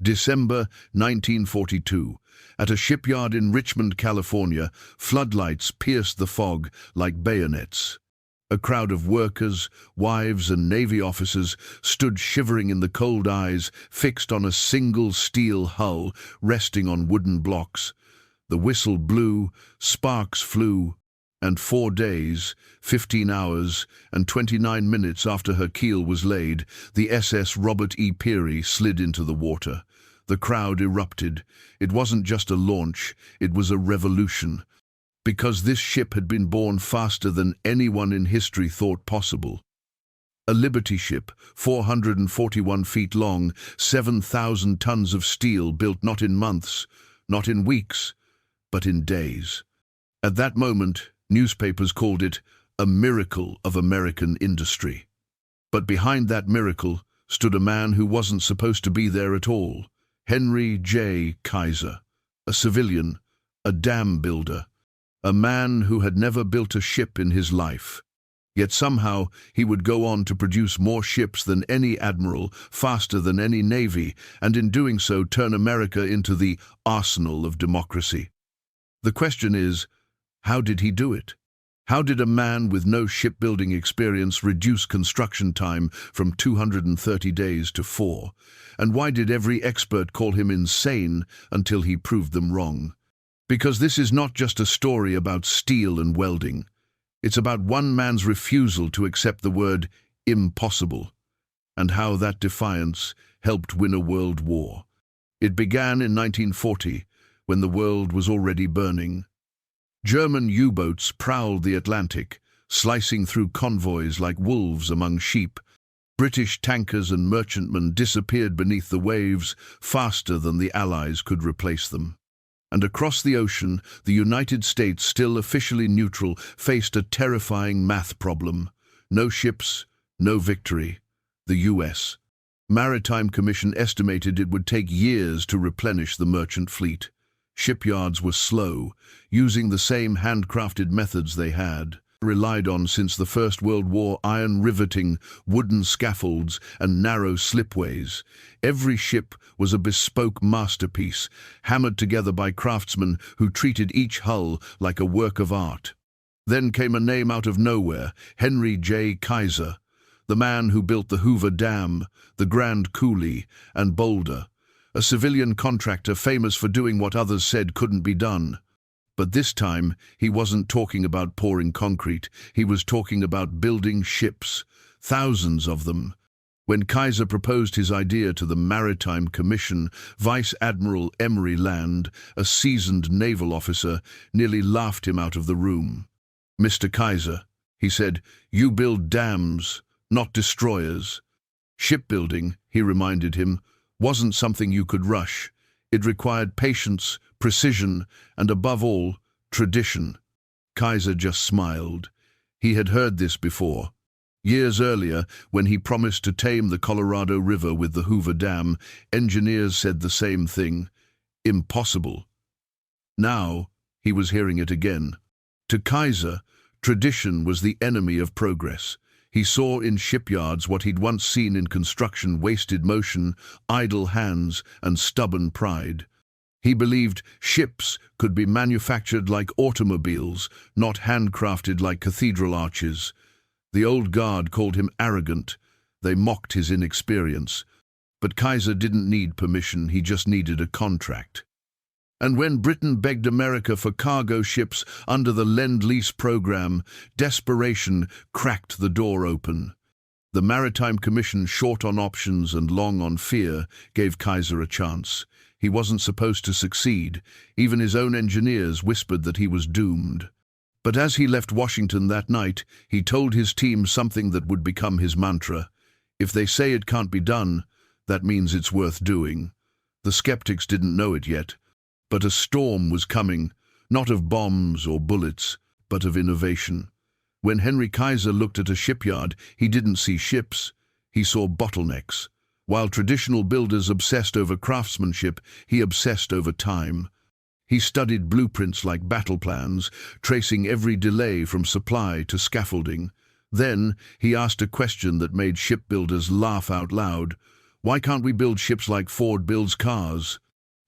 December 1942. At a shipyard in Richmond, California, floodlights pierced the fog like bayonets. A crowd of workers, wives and Navy officers stood shivering in the cold eyes, fixed on a single steel hull resting on wooden blocks. The whistle blew, sparks flew, and 4 days, 15 hours, and 29 minutes after her keel was laid, the SS Robert E. Peary slid into the water. The crowd erupted. It wasn't just a launch, it was a revolution. Because this ship had been born faster than anyone in history thought possible. A Liberty ship, 441 feet long, 7,000 tons of steel built not in months, not in weeks, but in days. At that moment, newspapers called it a miracle of American industry. But behind that miracle stood a man who wasn't supposed to be there at all. Henry Kaiser, a civilian, a dam builder, a man who had never built a ship in his life. Yet somehow he would go on to produce more ships than any admiral, faster than any navy, and in doing so turn America into the arsenal of democracy. The question is, how did he do it? How did a man with no shipbuilding experience reduce construction time from 230 days to 4? And why did every expert call him insane until he proved them wrong? Because this is not just a story about steel and welding. It's about one man's refusal to accept the word impossible, and how that defiance helped win a world war. It began in 1940, when the world was already burning. German U-boats prowled the Atlantic, slicing through convoys like wolves among sheep. British tankers and merchantmen disappeared beneath the waves faster than the Allies could replace them. And across the ocean, the United States, still officially neutral, faced a terrifying math problem. No ships, no victory. The U.S. Maritime Commission estimated it would take years to replenish the merchant fleet. Shipyards were slow, using the same handcrafted methods they had relied on since the First World War: iron riveting, wooden scaffolds, and narrow slipways. Every ship was a bespoke masterpiece, hammered together by craftsmen who treated each hull like a work of art. Then came a name out of nowhere: Henry Kaiser, the man who built the Hoover Dam, the Grand Coulee, and Boulder. A civilian contractor famous for doing what others said couldn't be done. But this time, he wasn't talking about pouring concrete. He was talking about building ships, thousands of them. When Kaiser proposed his idea to the Maritime Commission, Vice Admiral Emory Land, a seasoned naval officer, nearly laughed him out of the room. "Mr. Kaiser," he said, "you build dams, not destroyers." Shipbuilding, he reminded him, wasn't something you could rush. It required patience, precision, and above all, tradition. Kaiser just smiled. He had heard this before. Years earlier, when he promised to tame the Colorado River with the Hoover Dam, engineers said the same thing: impossible. Now, he was hearing it again. To Kaiser, tradition was the enemy of progress. He saw in shipyards what he'd once seen in construction: wasted motion, idle hands, and stubborn pride. He believed ships could be manufactured like automobiles, not handcrafted like cathedral arches. The old guard called him arrogant. They mocked his inexperience. But Kaiser didn't need permission, he just needed a contract. And when Britain begged America for cargo ships under the Lend-Lease program, desperation cracked the door open. The Maritime Commission, short on options and long on fear, gave Kaiser a chance. He wasn't supposed to succeed. Even his own engineers whispered that he was doomed. But as he left Washington that night, he told his team something that would become his mantra: if they say it can't be done, that means it's worth doing. The skeptics didn't know it yet. But a storm was coming, not of bombs or bullets, but of innovation. When Henry Kaiser looked at a shipyard, he didn't see ships, he saw bottlenecks. While traditional builders obsessed over craftsmanship, he obsessed over time. He studied blueprints like battle plans, tracing every delay from supply to scaffolding. Then he asked a question that made shipbuilders laugh out loud: Why can't we build ships like Ford builds cars?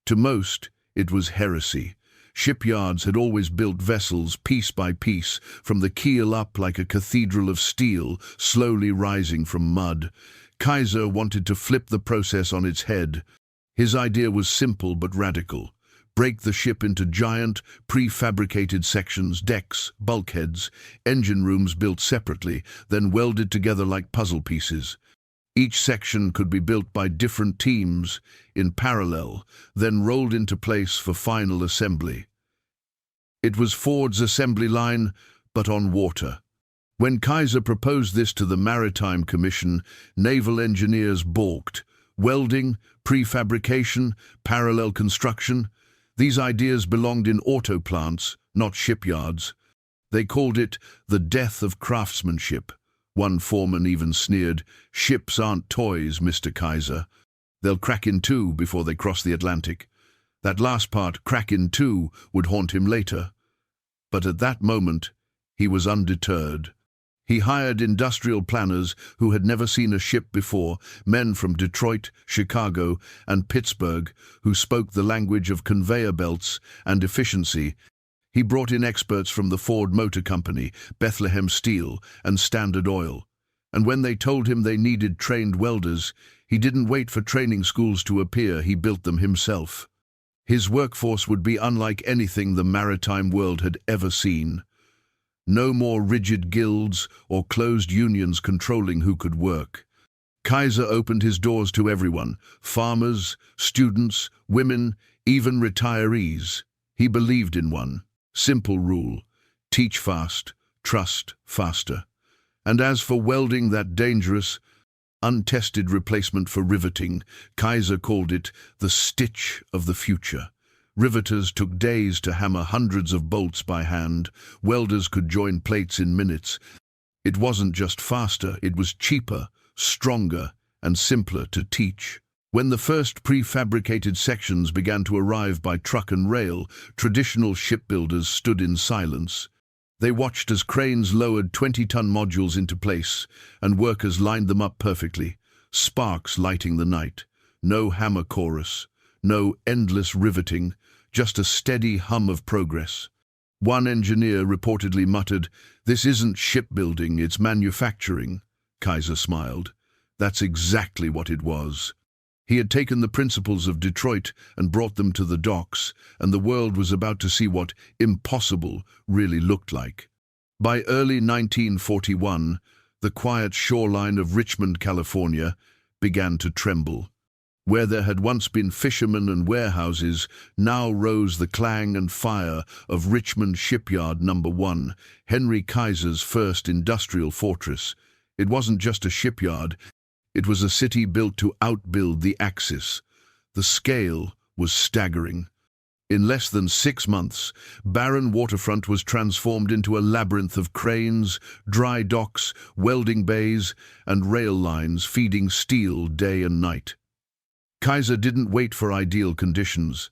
To most, it was heresy. Shipyards had always built vessels piece by piece, from the keel up like a cathedral of steel, slowly rising from mud. Kaiser wanted to flip the process on its head. His idea was simple but radical. Break the ship into giant, prefabricated sections, decks, bulkheads, engine rooms built separately, then welded together like puzzle pieces. Each section could be built by different teams in parallel, then rolled into place for final assembly. It was Ford's assembly line, but on water. When Kaiser proposed this to the Maritime Commission, naval engineers balked. Welding, prefabrication, parallel construction, these ideas belonged in auto plants, not shipyards. They called it the death of craftsmanship. One foreman even sneered, "Ships aren't toys, Mr. Kaiser. They'll crack in two before they cross the Atlantic." That last part, crack in two, would haunt him later. But at that moment, he was undeterred. He hired industrial planners who had never seen a ship before, men from Detroit, Chicago, and Pittsburgh, who spoke the language of conveyor belts and efficiency. He brought in experts from the Ford Motor Company, Bethlehem Steel, and Standard Oil. And when they told him they needed trained welders, he didn't wait for training schools to appear, he built them himself. His workforce would be unlike anything the maritime world had ever seen. No more rigid guilds or closed unions controlling who could work. Kaiser opened his doors to everyone, farmers, students, women, even retirees. He believed in one simple rule: teach fast, trust faster. And as for welding, that dangerous, untested replacement for riveting, Kaiser called it the stitch of the future. Riveters took days to hammer hundreds of bolts by hand. Welders could join plates in minutes. It wasn't just faster, it was cheaper, stronger, and simpler to teach. When the first prefabricated sections began to arrive by truck and rail, traditional shipbuilders stood in silence. They watched as cranes lowered 20-ton modules into place, and workers lined them up perfectly, sparks lighting the night. No hammer chorus, no endless riveting, just a steady hum of progress. One engineer reportedly muttered, "This isn't shipbuilding, it's manufacturing." Kaiser smiled. That's exactly what it was. He had taken the principles of Detroit and brought them to the docks, and the world was about to see what impossible really looked like. By early 1941, the quiet shoreline of Richmond, California, began to tremble. Where there had once been fishermen and warehouses, now rose the clang and fire of Richmond Shipyard No. 1, Henry Kaiser's first industrial fortress. It wasn't just a shipyard, it was a city built to outbuild the Axis. The scale was staggering. In less than 6 months, barren waterfront was transformed into a labyrinth of cranes, dry docks, welding bays, and rail lines feeding steel day and night. Kaiser didn't wait for ideal conditions.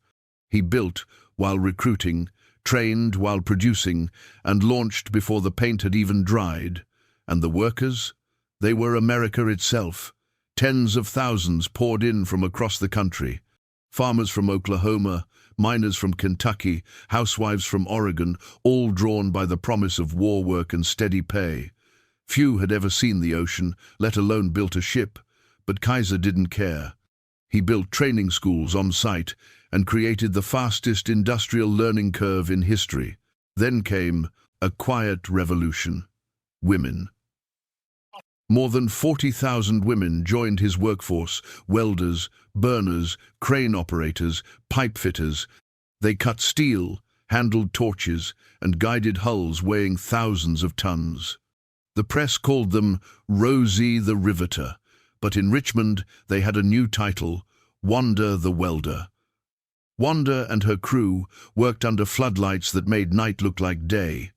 He built while recruiting, trained while producing, and launched before the paint had even dried. And the workers? They were America itself. Tens of thousands poured in from across the country. Farmers from Oklahoma, miners from Kentucky, housewives from Oregon, all drawn by the promise of war work and steady pay. Few had ever seen the ocean, let alone built a ship, but Kaiser didn't care. He built training schools on site and created the fastest industrial learning curve in history. Then came a quiet revolution: women. More than 40,000 women joined his workforce: welders, burners, crane operators, pipe fitters. They cut steel, handled torches, and guided hulls weighing thousands of tons. The press called them Rosie the Riveter, but in Richmond they had a new title: Wanda the Welder. Wanda and her crew worked under floodlights that made night look like day.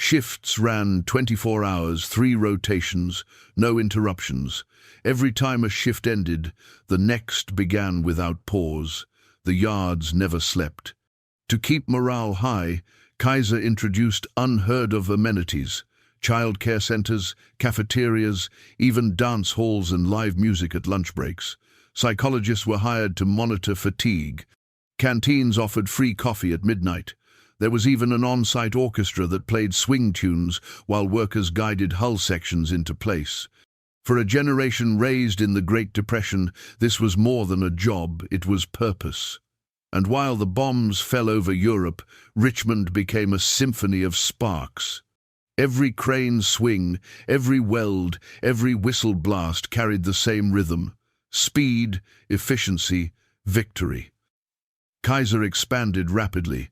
Shifts ran 24 hours, 3 rotations, no interruptions. Every time a shift ended, the next began without pause. The yards never slept. To keep morale high, Kaiser introduced unheard-of amenities: child care centers, cafeterias, even dance halls and live music at lunch breaks. Psychologists were hired to monitor fatigue. Canteens offered free coffee at midnight. There was even an on-site orchestra that played swing tunes while workers guided hull sections into place. For a generation raised in the Great Depression, this was more than a job, it was purpose. And while the bombs fell over Europe, Richmond became a symphony of sparks. Every crane swing, every weld, every whistle blast carried the same rhythm: speed, efficiency, victory. Kaiser expanded rapidly.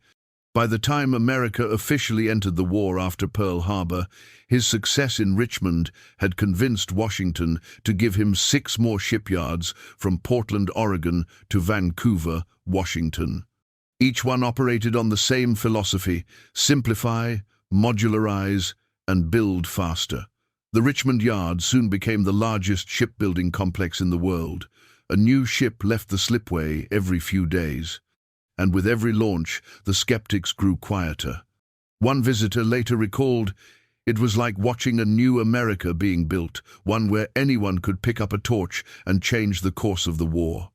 By the time America officially entered the war after Pearl Harbor, his success in Richmond had convinced Washington to give him 6 more shipyards from Portland, Oregon to Vancouver, Washington. Each one operated on the same philosophy: simplify, modularize, and build faster. The Richmond Yard soon became the largest shipbuilding complex in the world. A new ship left the slipway every few days. And with every launch, the skeptics grew quieter. One visitor later recalled, "It was like watching a new America being built, one where anyone could pick up a torch and change the course of the war."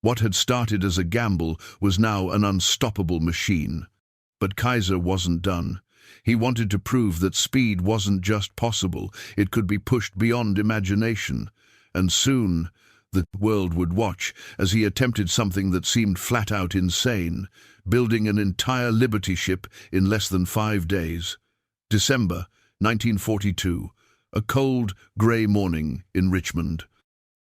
What had started as a gamble was now an unstoppable machine. But Kaiser wasn't done. He wanted to prove that speed wasn't just possible, it could be pushed beyond imagination. And soon, the world would watch as he attempted something that seemed flat out insane: building an entire Liberty ship in less than 5 days. December 1942, a cold, grey morning in Richmond.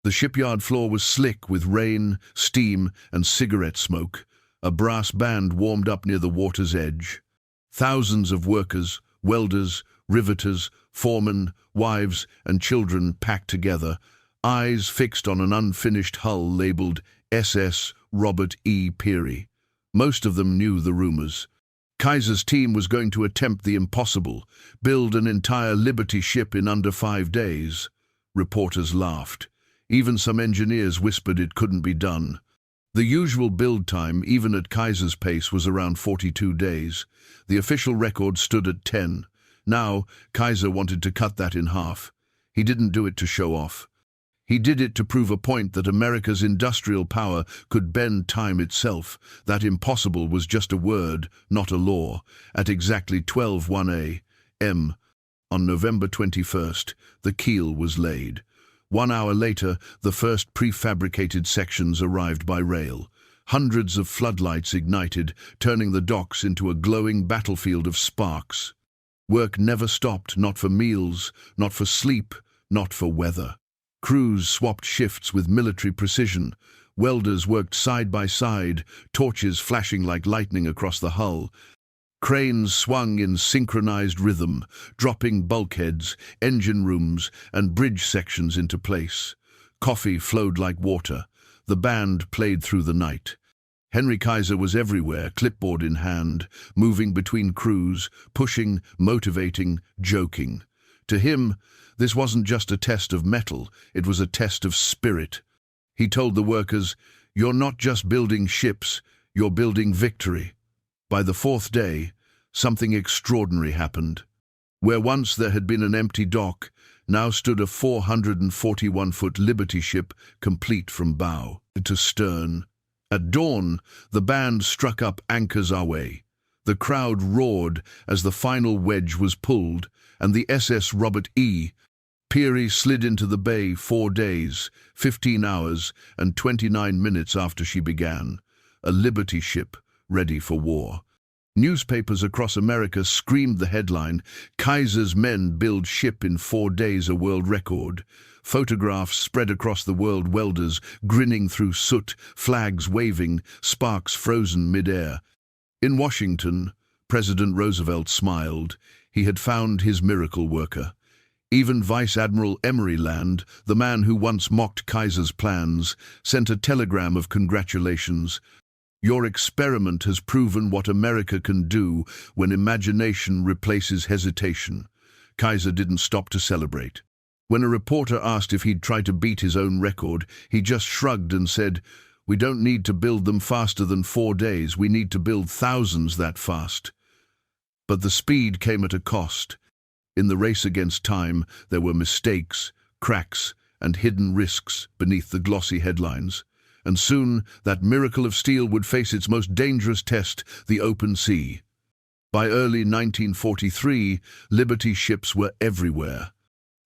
The shipyard floor was slick with rain, steam, and cigarette smoke. A brass band warmed up near the water's edge. Thousands of workers, welders, riveters, foremen, wives, and children packed together, eyes fixed on an unfinished hull labeled SS Robert E. Peary. Most of them knew the rumors. Kaiser's team was going to attempt the impossible: build an entire Liberty ship in under 5 days. Reporters laughed. Even some engineers whispered it couldn't be done. The usual build time, even at Kaiser's pace, was around 42 days. The official record stood at 10. Now, Kaiser wanted to cut that in half. He didn't do it to show off. He did it to prove a point that America's industrial power could bend time itself, that impossible was just a word, not a law. At exactly 12:01 a.m., on November 21st, the keel was laid. 1 hour later, the first prefabricated sections arrived by rail. Hundreds of floodlights ignited, turning the docks into a glowing battlefield of sparks. Work never stopped, not for meals, not for sleep, not for weather. Crews swapped shifts with military precision. Welders worked side by side, torches flashing like lightning across the hull. Cranes swung in synchronized rhythm, dropping bulkheads, engine rooms, and bridge sections into place. Coffee flowed like water. The band played through the night. Henry Kaiser was everywhere, clipboard in hand, moving between crews, pushing, motivating, joking. To him, this wasn't just a test of metal, it was a test of spirit. He told the workers, "You're not just building ships, you're building victory." By the 4th day, something extraordinary happened. Where once there had been an empty dock, now stood a 441-foot Liberty ship, complete from bow to stern. At dawn, the band struck up Anchors Aweigh. The crowd roared as the final wedge was pulled, and the SS Robert E. Peary slid into the bay 4 days, 15 hours, and 29 minutes after she began. A Liberty ship, ready for war. Newspapers across America screamed the headline, "Kaiser's men build ship in 4 days, a world record." Photographs spread across the world, welders grinning through soot, flags waving, sparks frozen mid-air. In Washington, President Roosevelt smiled. He had found his miracle worker. Even Vice Admiral Emory Land, the man who once mocked Kaiser's plans, sent a telegram of congratulations. "Your experiment has proven what America can do when imagination replaces hesitation." Kaiser didn't stop to celebrate. When a reporter asked if he'd try to beat his own record, he just shrugged and said, "We don't need to build them faster than 4 days, we need to build thousands that fast." But the speed came at a cost. In the race against time, there were mistakes, cracks, and hidden risks beneath the glossy headlines. And soon that miracle of steel would face its most dangerous test, the open sea. By early 1943, Liberty ships were everywhere.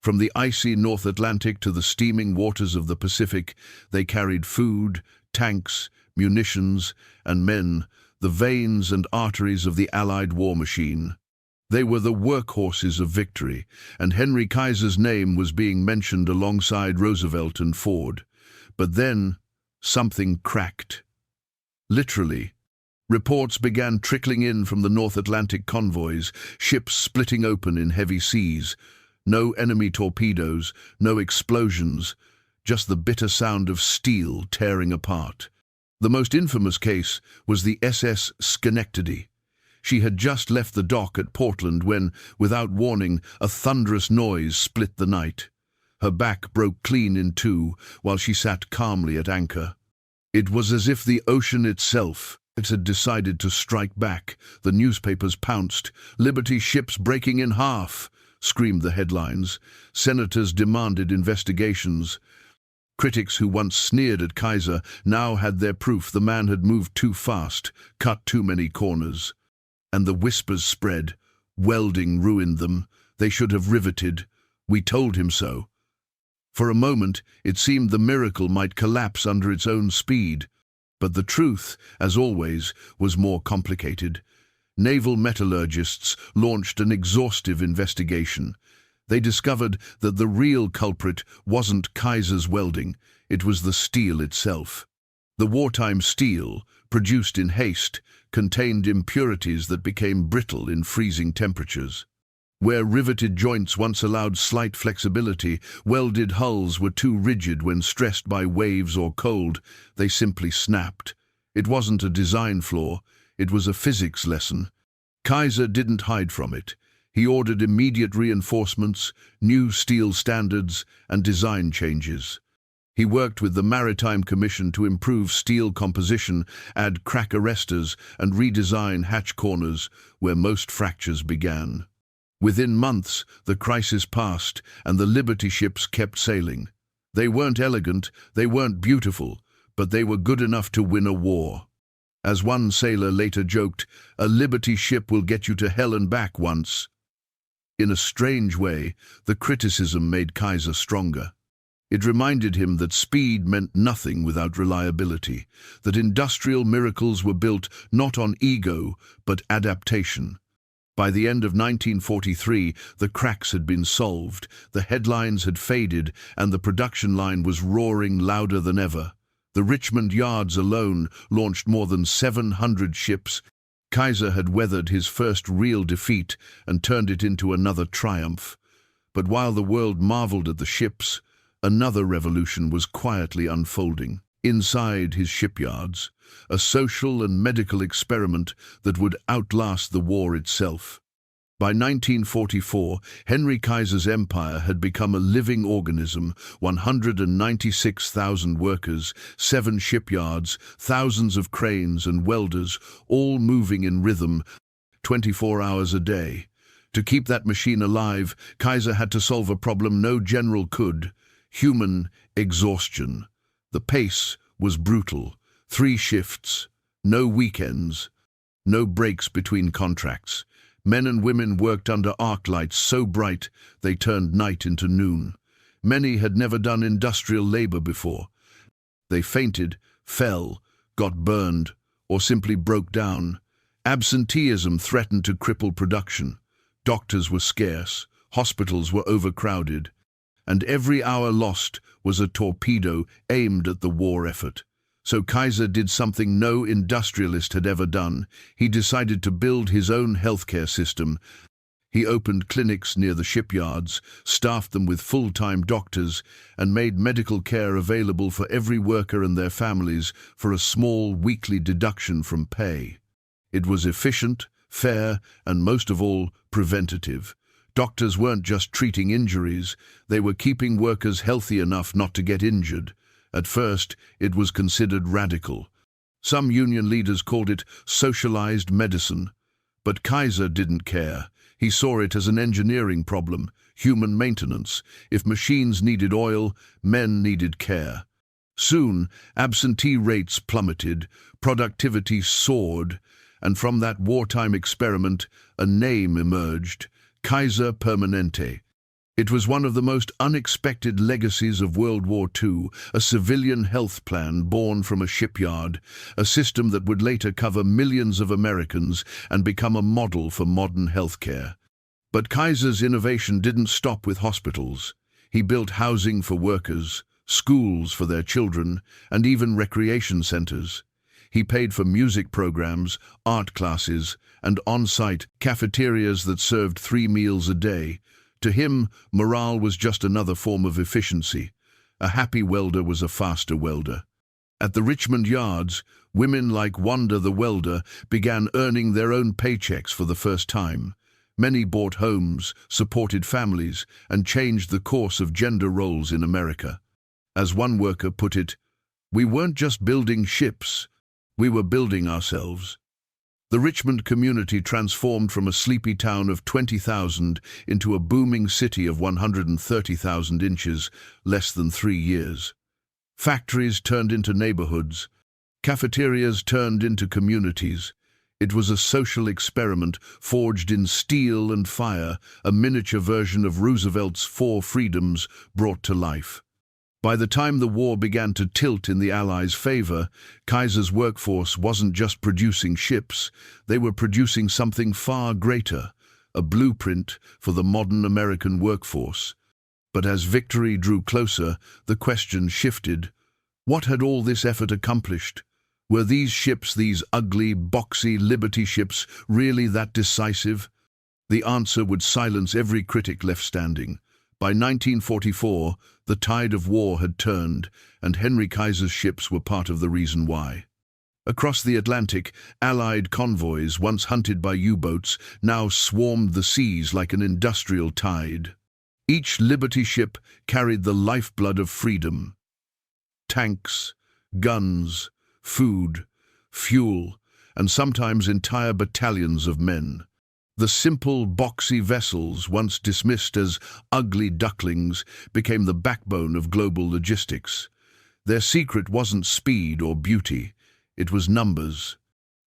From the icy North Atlantic to the steaming waters of the Pacific, they carried food, tanks, munitions, and men, the veins and arteries of the Allied war machine. They were the workhorses of victory, and Henry Kaiser's name was being mentioned alongside Roosevelt and Ford. But then, something cracked. Literally. Reports began trickling in from the North Atlantic convoys, ships splitting open in heavy seas. No enemy torpedoes, no explosions, just the bitter sound of steel tearing apart. The most infamous case was the SS Schenectady. She had just left the dock at Portland when, without warning, a thunderous noise split the night. Her back broke clean in two while she sat calmly at anchor. It was as if the ocean itself had decided to strike back. The newspapers pounced. "Liberty ships breaking in half," screamed the headlines. Senators demanded investigations. Critics who once sneered at Kaiser now had their proof the man had moved too fast, cut too many corners. And the whispers spread. Welding ruined them. They should have riveted. We told him so. For a moment, it seemed the miracle might collapse under its own speed. But the truth, as always, was more complicated. Naval metallurgists launched an exhaustive investigation. They discovered that the real culprit wasn't Kaiser's welding, it was the steel itself. The wartime steel, produced in haste, contained impurities that became brittle in freezing temperatures. Where riveted joints once allowed slight flexibility, welded hulls were too rigid when stressed by waves or cold. They simply snapped. It wasn't a design flaw, it was a physics lesson. Kaiser didn't hide from it. He ordered immediate reinforcements, new steel standards, and design changes. He worked with the Maritime Commission to improve steel composition, add crack arresters, and redesign hatch corners where most fractures began. Within months, the crisis passed, and the Liberty ships kept sailing. They weren't elegant, they weren't beautiful, but they were good enough to win a war. As one sailor later joked, "A Liberty ship will get you to hell and back once." In a strange way, the criticism made Kaiser stronger. It reminded him that speed meant nothing without reliability, that industrial miracles were built not on ego, but adaptation. By the end of 1943, the cracks had been solved, the headlines had faded, and the production line was roaring louder than ever. The Richmond yards alone launched more than 700 ships. Kaiser had weathered his first real defeat and turned it into another triumph. But while the world marveled at the ships, another revolution was quietly unfolding. Inside his shipyards, a social and medical experiment that would outlast the war itself. By 1944, Henry Kaiser's empire had become a living organism, 196,000 workers, 7 shipyards, thousands of cranes and welders, all moving in rhythm, 24 hours a day. To keep that machine alive, Kaiser had to solve a problem no general could: human exhaustion. The pace was brutal. 3 shifts, no weekends, no breaks between contracts. Men and women worked under arc lights so bright they turned night into noon. Many had never done industrial labor before. They fainted, fell, got burned, or simply broke down. Absenteeism threatened to cripple production. Doctors were scarce, hospitals were overcrowded, and every hour lost was a torpedo aimed at the war effort. So Kaiser did something no industrialist had ever done. He decided to build his own healthcare system. He opened clinics near the shipyards, staffed them with full-time doctors, and made medical care available for every worker and their families for a small weekly deduction from pay. It was efficient, fair, and most of all, preventative. Doctors weren't just treating injuries, they were keeping workers healthy enough not to get injured. At first, it was considered radical. Some union leaders called it socialized medicine. But Kaiser didn't care. He saw it as an engineering problem. human maintenance. If machines needed oil, men needed care. Soon, absentee rates plummeted, productivity soared, and from that wartime experiment, a name emerged: Kaiser Permanente. It was one of the most unexpected legacies of World War II, a civilian health plan born from a shipyard, a system that would later cover millions of Americans and become a model for modern healthcare. But Kaiser's innovation didn't stop with hospitals. He built housing for workers, schools for their children, and even recreation centers. He paid for music programs, art classes, and on-site cafeterias that served 3 meals a day. To him, morale was just another form of efficiency. A happy welder was a faster welder. At the Richmond yards, women like Wanda the welder began earning their own paychecks for the first time. Many bought homes, supported families, and changed the course of gender roles in America. As one worker put it, "We weren't just building ships, we were building ourselves." The Richmond community transformed from a sleepy town of 20,000 into a booming city of 130,000 inches, less than 3 years. Factories turned into neighborhoods. Cafeterias turned into communities. It was a social experiment forged in steel and fire, a miniature version of Roosevelt's 4 freedoms brought to life. By the time the war began to tilt in the Allies' favor, Kaiser's workforce wasn't just producing ships, they were producing something far greater, a blueprint for the modern American workforce. But as victory drew closer, the question shifted. What had all this effort accomplished? Were these ships, these ugly, boxy Liberty ships, really that decisive? The answer would silence every critic left standing. By 1944, the tide of war had turned, and Henry Kaiser's ships were part of the reason why. Across the Atlantic, Allied convoys, once hunted by U-boats, now swarmed the seas like an industrial tide. Each Liberty ship carried the lifeblood of freedom: tanks, guns, food, fuel, and sometimes entire battalions of men. The simple, boxy vessels, once dismissed as ugly ducklings, became the backbone of global logistics. Their secret wasn't speed or beauty, it was numbers.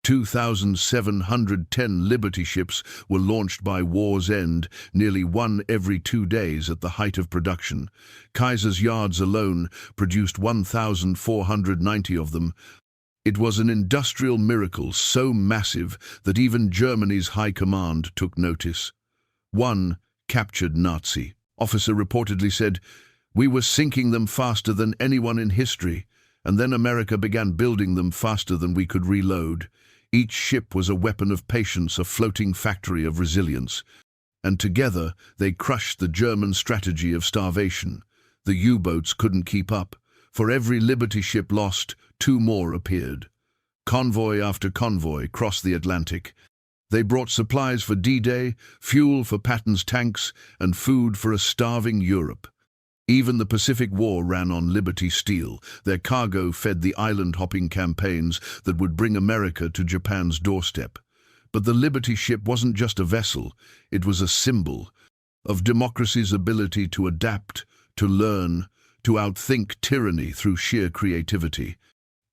2,710 Liberty ships were launched by war's end, nearly 1 every 2 days at the height of production. Kaiser's yards alone produced 1,490 of them. It was an industrial miracle so massive that even Germany's high command took notice. One captured Nazi officer reportedly said, "We were sinking them faster than anyone in history, and then America began building them faster than we could reload." Each ship was a weapon of patience, a floating factory of resilience. And together they crushed the German strategy of starvation. The U-boats couldn't keep up. For every Liberty ship lost, 2 more appeared. Convoy after convoy crossed the Atlantic. They brought supplies for D-Day, fuel for Patton's tanks, and food for a starving Europe. Even the Pacific War ran on Liberty steel. Their cargo fed the island-hopping campaigns that would bring America to Japan's doorstep. But the Liberty ship wasn't just a vessel, it was a symbol of democracy's ability to adapt, to learn, to outthink tyranny through sheer creativity.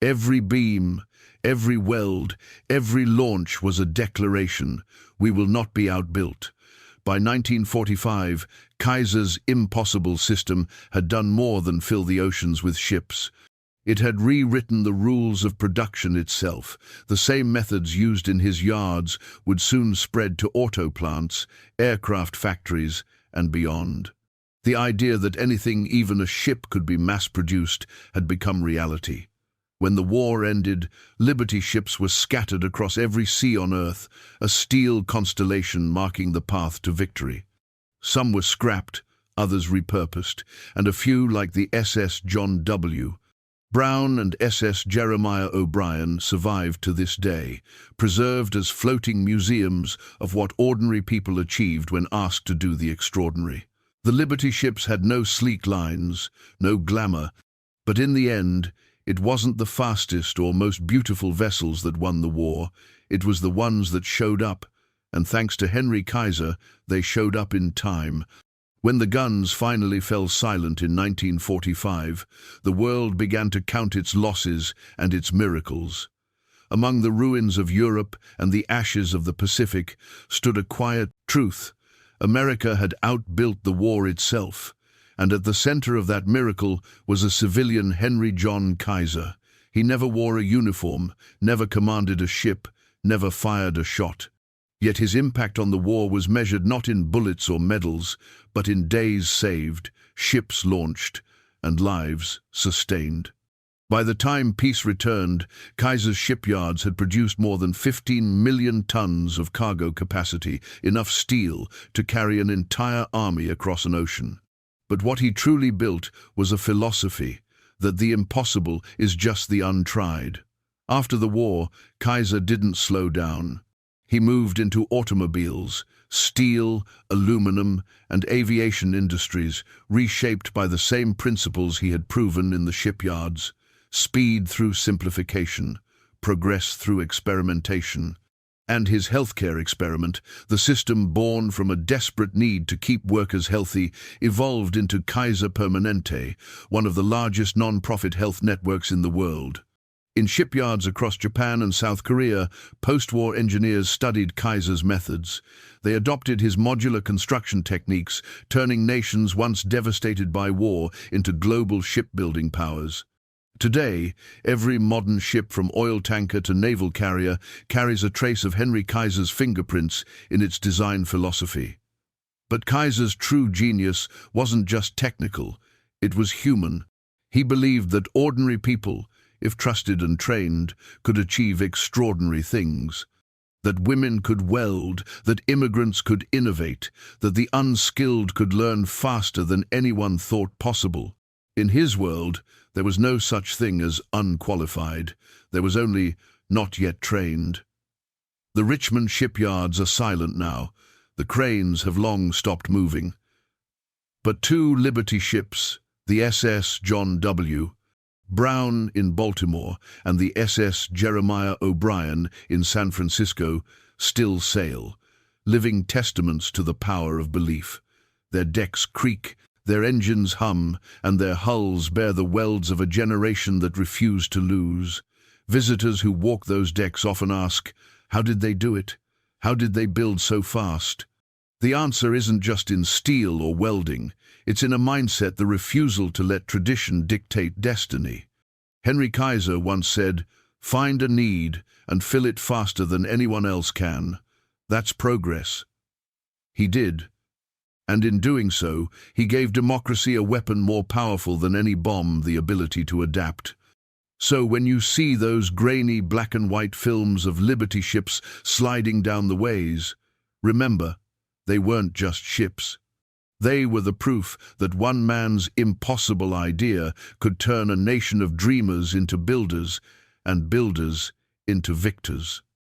Every beam, every weld, every launch was a declaration: we will not be outbuilt. By 1945, Kaiser's impossible system had done more than fill the oceans with ships. It had rewritten the rules of production itself. The same methods used in his yards would soon spread to auto plants, aircraft factories, and beyond. The idea that anything, even a ship, could be mass-produced had become reality. When the war ended, Liberty ships were scattered across every sea on Earth, a steel constellation marking the path to victory. Some were scrapped, others repurposed, and a few, like the SS John W. Brown and SS Jeremiah O'Brien, survived to this day, preserved as floating museums of what ordinary people achieved when asked to do the extraordinary. The Liberty ships had no sleek lines, no glamour, but in the end, it wasn't the fastest or most beautiful vessels that won the war, it was the ones that showed up, and thanks to Henry Kaiser, they showed up in time. When the guns finally fell silent in 1945, the world began to count its losses and its miracles. Among the ruins of Europe and the ashes of the Pacific stood a quiet truth. America had outbuilt the war itself, and at the center of that miracle was a civilian Henry John Kaiser. He never wore a uniform, never commanded a ship, never fired a shot. Yet his impact on the war was measured not in bullets or medals, but in days saved, ships launched, and lives sustained. By the time peace returned, Kaiser's shipyards had produced more than 15 million tons of cargo capacity, enough steel to carry an entire army across an ocean. But what he truly built was a philosophy that the impossible is just the untried. After the war, Kaiser didn't slow down. He moved into automobiles, steel, aluminum, and aviation industries, reshaped by the same principles he had proven in the shipyards: speed through simplification, progress through experimentation. And his healthcare experiment, the system born from a desperate need to keep workers healthy, evolved into Kaiser Permanente, one of the largest non-profit health networks in the world. In shipyards across Japan and South Korea, post-war engineers studied Kaiser's methods. They adopted his modular construction techniques, turning nations once devastated by war into global shipbuilding powers. Today, every modern ship from oil tanker to naval carrier carries a trace of Henry Kaiser's fingerprints in its design philosophy. But Kaiser's true genius wasn't just technical, it was human. He believed that ordinary people, if trusted and trained, could achieve extraordinary things. That women could weld, that immigrants could innovate, that the unskilled could learn faster than anyone thought possible. In his world, there was no such thing as unqualified. There was only not yet trained. The Richmond shipyards are silent now. The cranes have long stopped moving. But two Liberty ships, the SS John W. Brown in Baltimore and the SS Jeremiah O'Brien in San Francisco, still sail, living testaments to the power of belief. Their decks creak, their engines hum, and their hulls bear the welds of a generation that refused to lose. Visitors who walk those decks often ask, how did they do it? How did they build so fast? The answer isn't just in steel or welding. It's in a mindset, the refusal to let tradition dictate destiny. Henry Kaiser once said, "Find a need and fill it faster than anyone else can. That's progress." He did. And in doing so, he gave democracy a weapon more powerful than any bomb: the ability to adapt. So when you see those grainy black and white films of Liberty ships sliding down the ways, remember, they weren't just ships. They were the proof that one man's impossible idea could turn a nation of dreamers into builders, and builders into victors.